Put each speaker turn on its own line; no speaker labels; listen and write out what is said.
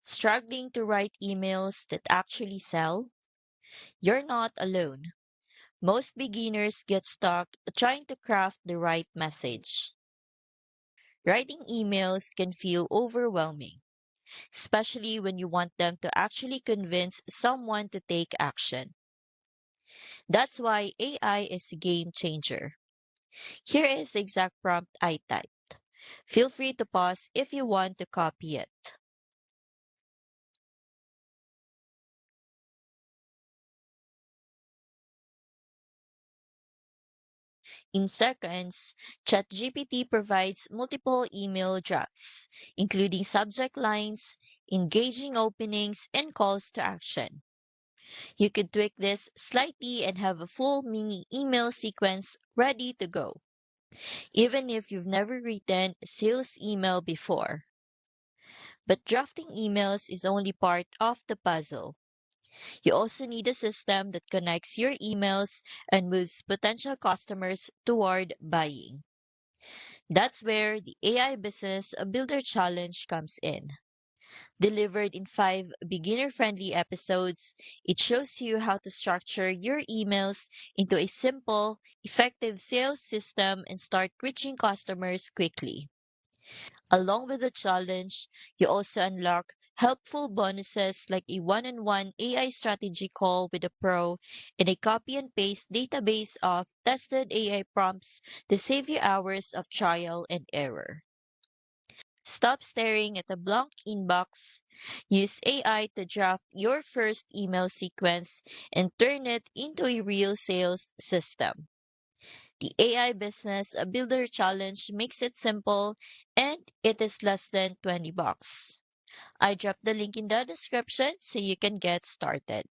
Struggling to write emails that actually sell? You're not alone. Most beginners get stuck trying to craft the right message. Writing emails can feel overwhelming, especially when you want them to actually convince someone to take action. That's why AI is a game changer. Here is the exact prompt I typed. Feel free to pause if you want to copy it. In seconds, ChatGPT provides multiple email drafts, including subject lines, engaging openings, and calls to action. You could tweak this slightly and have a full mini email sequence ready to go, even if you've never written a sales email before. But drafting emails is only part of the puzzle. You also need a system that connects your emails and moves potential customers toward buying. That's where the AI Business Builder Challenge comes in. Delivered in 5 beginner-friendly episodes, it shows you how to structure your emails into a simple, effective sales system and start reaching customers quickly. Along with the challenge, you also unlock helpful bonuses like a one-on-one AI strategy call with a pro and a copy and paste database of tested AI prompts to save you hours of trial and error. Stop staring at a blank inbox. Use AI to draft your first email sequence and turn it into a real sales system. The AI Business Builder Challenge makes it simple and it is less than $20. I dropped the link in the description so you can get started.